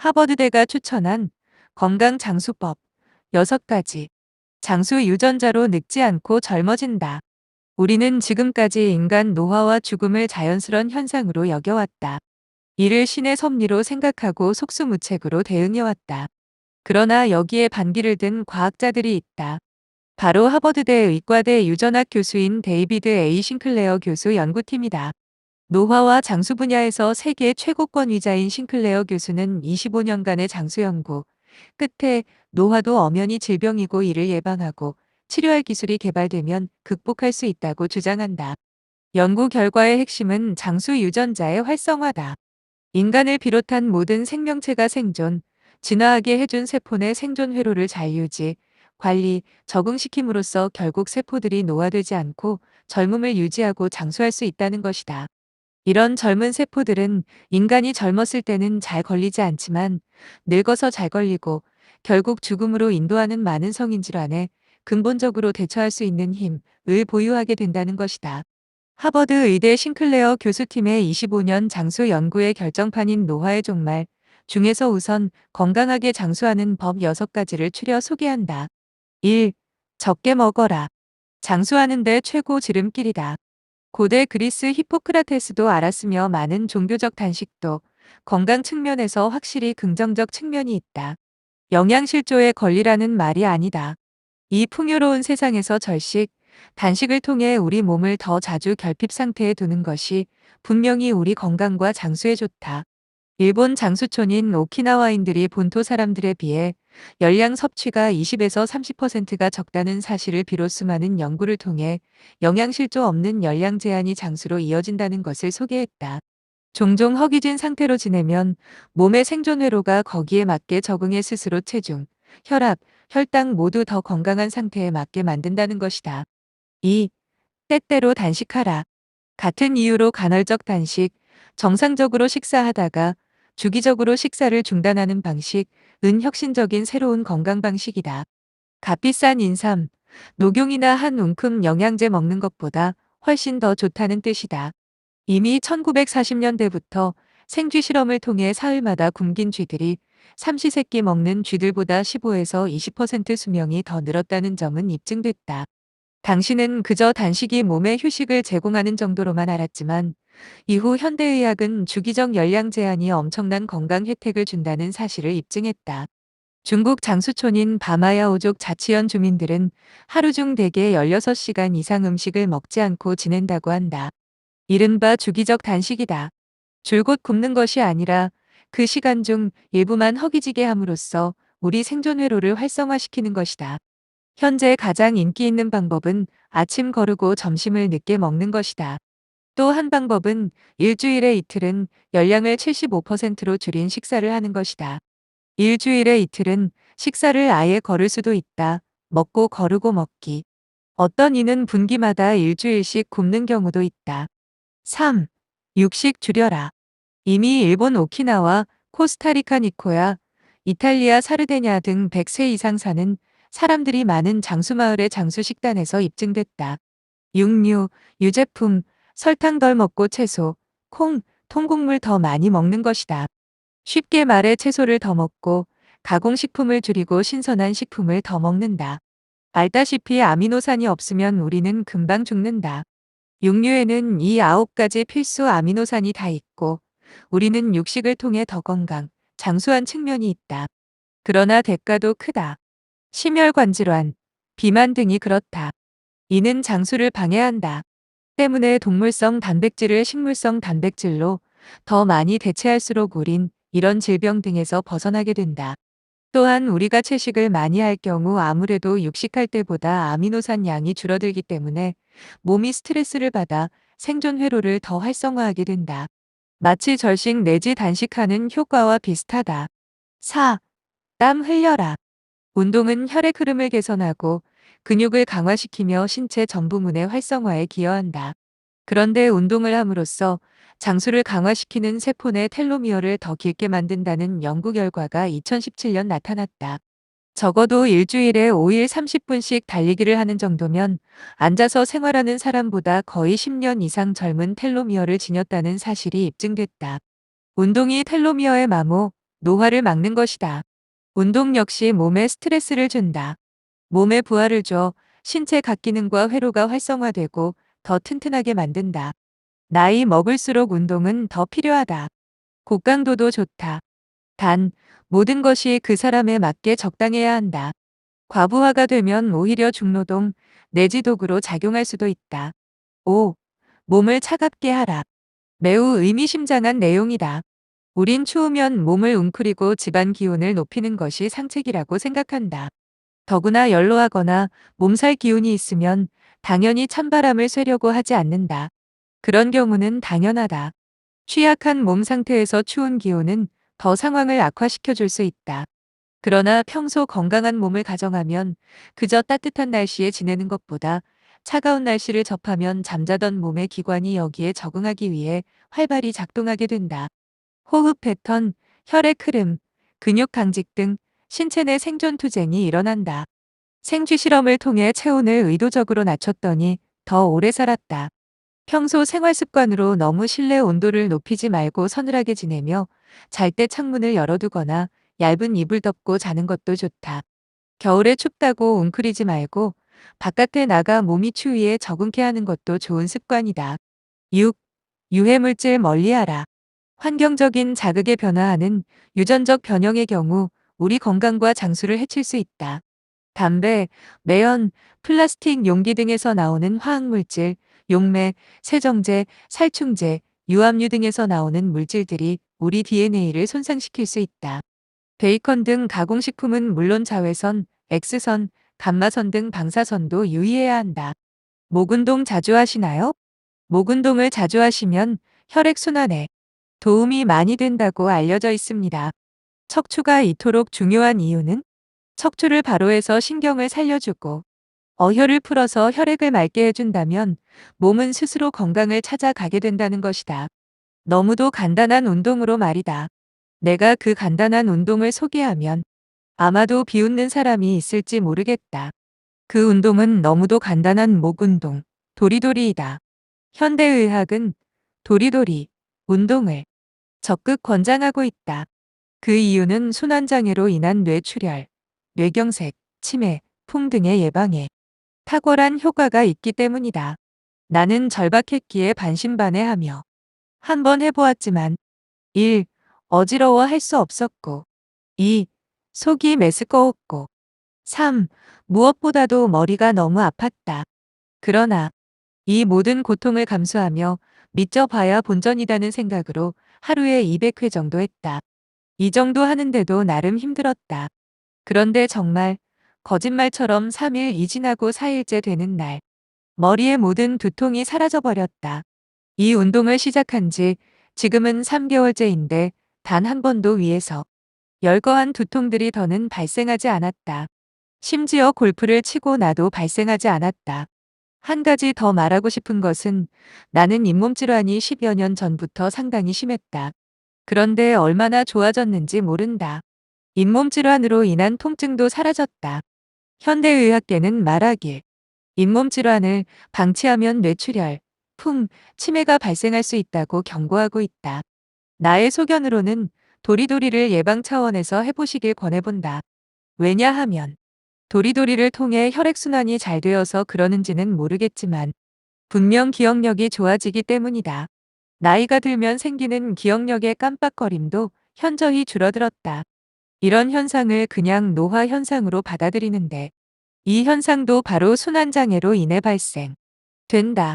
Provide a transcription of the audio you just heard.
하버드대가 추천한 건강 장수법 6가지. 장수 유전자로 늙지 않고 젊어진다. 우리는 지금까지 인간 노화와 죽음을 자연스러운 현상으로 여겨왔다. 이를 신의 섭리로 생각하고 속수무책으로 대응해왔다. 그러나 여기에 반기를 든 과학자들이 있다. 바로 하버드대 의과대 유전학 교수인 데이비드 A. 싱클레어 교수 연구팀이다. 노화와 장수 분야에서 세계 최고권위자인 싱클레어 교수는 25년간의 장수 연구 끝에 노화도 엄연히 질병이고 이를 예방하고 치료할 기술이 개발되면 극복할 수 있다고 주장한다. 연구 결과의 핵심은 장수 유전자의 활성화다. 인간을 비롯한 모든 생명체가 생존, 진화하게 해준 세포 내 생존 회로를 자유지, 관리, 적응시킴으로써 결국 세포들이 노화되지 않고 젊음을 유지하고 장수할 수 있다는 것이다. 이런 젊은 세포들은 인간이 젊었을 때는 잘 걸리지 않지만 늙어서 잘 걸리고 결국 죽음으로 인도하는 많은 성인질환에 근본적으로 대처할 수 있는 힘을 보유하게 된다는 것이다. 하버드 의대 싱클레어 교수팀의 25년 장수 연구의 결정판인 노화의 종말 중에서 우선 건강하게 장수하는 법 6가지를 추려 소개한다. 1. 적게 먹어라. 장수하는 데 최고 지름길이다. 고대 그리스 히포크라테스도 알았으며 많은 종교적 단식도 건강 측면에서 확실히 긍정적 측면이 있다. 영양실조에 걸리라는 말이 아니다. 이 풍요로운 세상에서 절식, 단식을 통해 우리 몸을 더 자주 결핍 상태에 두는 것이 분명히 우리 건강과 장수에 좋다. 일본 장수촌인 오키나와인들이 본토 사람들에 비해 열량 섭취가 20에서 30%가 적다는 사실을 비로소 많은 연구를 통해 영양실조 없는 열량 제한이 장수로 이어진다는 것을 소개했다. 종종 허기진 상태로 지내면 몸의 생존 회로가 거기에 맞게 적응해 스스로 체중, 혈압, 혈당 모두 더 건강한 상태에 맞게 만든다는 것이다. 2. 때때로 단식하라. 같은 이유로 간헐적 단식, 정상적으로 식사하다가 주기적으로 식사를 중단하는 방식은 혁신적인 새로운 건강 방식이다. 값비싼 인삼, 녹용이나 한 움큼 영양제 먹는 것보다 훨씬 더 좋다는 뜻이다. 이미 1940년대부터 생쥐 실험을 통해 사흘마다 굶긴 쥐들이 삼시세끼 먹는 쥐들보다 15에서 20% 수명이 더 늘었다는 점은 입증됐다. 당시는 그저 단식이 몸에 휴식을 제공하는 정도로만 알았지만 이후 현대의학은 주기적 열량 제한이 엄청난 건강 혜택을 준다는 사실을 입증했다. 중국 장수촌인 바마야오족 자치현 주민들은 하루 중 대개 16시간 이상 음식을 먹지 않고 지낸다고 한다. 이른바 주기적 단식이다. 줄곧 굶는 것이 아니라 그 시간 중 일부만 허기지게 함으로써 우리 생존 회로를 활성화시키는 것이다. 현재 가장 인기 있는 방법은 아침 거르고 점심을 늦게 먹는 것이다. 또 한 방법은 일주일에 이틀은 열량을 75%로 줄인 식사를 하는 것이다. 일주일에 이틀은 식사를 아예 거를 수도 있다. 먹고 거르고 먹기. 어떤 이는 분기마다 일주일씩 굶는 경우도 있다. 3. 육식 줄여라. 이미 일본 오키나와, 코스타리카 니코야, 이탈리아 사르데냐 등 100세 이상 사는 사람들이 많은 장수마을의 장수식단에서 입증됐다. 육류, 유제품, 설탕 덜 먹고 채소, 콩, 통곡물 더 많이 먹는 것이다. 쉽게 말해 채소를 더 먹고 가공식품을 줄이고 신선한 식품을 더 먹는다. 알다시피 아미노산이 없으면 우리는 금방 죽는다. 육류에는 이 9가지 필수 아미노산이 다 있고 우리는 육식을 통해 더 건강, 장수한 측면이 있다. 그러나 대가도 크다. 심혈관 질환, 비만 등이 그렇다. 이는 장수를 방해한다. 때문에 동물성 단백질을 식물성 단백질로 더 많이 대체할수록 우린 이런 질병 등에서 벗어나게 된다. 또한 우리가 채식을 많이 할 경우 아무래도 육식할 때보다 아미노산 양이 줄어들기 때문에 몸이 스트레스를 받아 생존 회로를 더 활성화하게 된다. 마치 절식 내지 단식하는 효과와 비슷하다. 4. 땀 흘려라. 운동은 혈액 흐름을 개선하고 근육을 강화시키며 신체 전 부문의 활성화에 기여한다. 그런데 운동을 함으로써 장수를 강화시키는 세포 내 텔로미어를 더 길게 만든다는 연구 결과가 2017년 나타났다. 적어도 일주일에 5일 30분씩 달리기를 하는 정도면 앉아서 생활하는 사람보다 거의 10년 이상 젊은 텔로미어를 지녔다는 사실이 입증됐다. 운동이 텔로미어의 마모, 노화를 막는 것이다. 운동 역시 몸에 스트레스를 준다. 몸에 부하를 줘 신체 각 기능과 회로가 활성화되고 더 튼튼하게 만든다. 나이 먹을수록 운동은 더 필요하다. 고강도도 좋다. 단, 모든 것이 그 사람에 맞게 적당해야 한다. 과부하가 되면 오히려 중노동, 내지독으로 작용할 수도 있다. 5. 몸을 차갑게 하라. 매우 의미심장한 내용이다. 우린 추우면 몸을 웅크리고 집안 기온을 높이는 것이 상책이라고 생각한다. 더구나 연로하거나 몸살 기운이 있으면 당연히 찬바람을 쐬려고 하지 않는다. 그런 경우는 당연하다. 취약한 몸 상태에서 추운 기온은 더 상황을 악화시켜 줄 수 있다. 그러나 평소 건강한 몸을 가정하면 그저 따뜻한 날씨에 지내는 것보다 차가운 날씨를 접하면 잠자던 몸의 기관이 여기에 적응하기 위해 활발히 작동하게 된다. 호흡 패턴, 혈액 흐름, 근육 강직 등 신체 내 생존 투쟁이 일어난다. 생쥐 실험을 통해 체온을 의도적으로 낮췄더니 더 오래 살았다. 평소 생활 습관으로 너무 실내 온도를 높이지 말고 서늘하게 지내며 잘 때 창문을 열어두거나 얇은 이불 덮고 자는 것도 좋다. 겨울에 춥다고 웅크리지 말고 바깥에 나가 몸이 추위에 적응케 하는 것도 좋은 습관이다. 6. 유해물질 멀리하라. 환경적인 자극에 변화하는 유전적 변형의 경우 우리 건강과 장수를 해칠 수 있다. 담배, 매연, 플라스틱 용기 등에서 나오는 화학물질, 용매, 세정제, 살충제, 유압류 등에서 나오는 물질들이 우리 DNA를 손상시킬 수 있다. 베이컨 등 가공식품은 물론 자외선, X선, 감마선 등 방사선도 유의해야 한다. 목 운동 자주 하시나요? 목 운동을 자주 하시면 혈액순환에 도움이 많이 된다고 알려져 있습니다. 척추가 이토록 중요한 이유는 척추를 바로 해서 신경을 살려주고 어혈을 풀어서 혈액을 맑게 해준다면 몸은 스스로 건강을 찾아가게 된다는 것이다. 너무도 간단한 운동으로 말이다. 내가 그 간단한 운동을 소개하면 아마도 비웃는 사람이 있을지 모르겠다. 그 운동은 너무도 간단한 목 운동, 도리도리이다. 현대의학은 도리도리 운동을 적극 권장하고 있다. 그 이유는 순환장애로 인한 뇌출혈, 뇌경색, 치매, 풍 등의 예방에 탁월한 효과가 있기 때문이다. 나는 절박했기에 반신반의하며 한번 해보았지만 1. 어지러워 할 수 없었고 2. 속이 메스꺼웠고 3. 무엇보다도 머리가 너무 아팠다. 그러나 이 모든 고통을 감수하며 믿져봐야 본전이라는 생각으로 하루에 200회 정도 했다. 이 정도 하는데도 나름 힘들었다. 그런데 정말 거짓말처럼 3일이 지나고 4일째 되는 날, 머리의 모든 두통이 사라져버렸다. 이 운동을 시작한 지 지금은 3개월째인데 단 한 번도 위에서 열거한 두통들이 더는 발생하지 않았다. 심지어 골프를 치고 나도 발생하지 않았다. 한 가지 더 말하고 싶은 것은 나는 잇몸 질환이 10여 년 전부터 상당히 심했다. 그런데 얼마나 좋아졌는지 모른다. 잇몸 질환으로 인한 통증도 사라졌다. 현대의학계는 말하길 잇몸 질환을 방치하면 뇌출혈, 풍, 치매가 발생할 수 있다고 경고하고 있다. 나의 소견으로는 도리도리를 예방 차원에서 해보시길 권해본다. 왜냐하면 도리도리를 통해 혈액순환이 잘 되어서 그러는지는 모르겠지만 분명 기억력이 좋아지기 때문이다. 나이가 들면 생기는 기억력의 깜빡거림도 현저히 줄어들었다. 이런 현상을 그냥 노화 현상으로 받아들이는데 이 현상도 바로 순환장애로 인해 발생된다.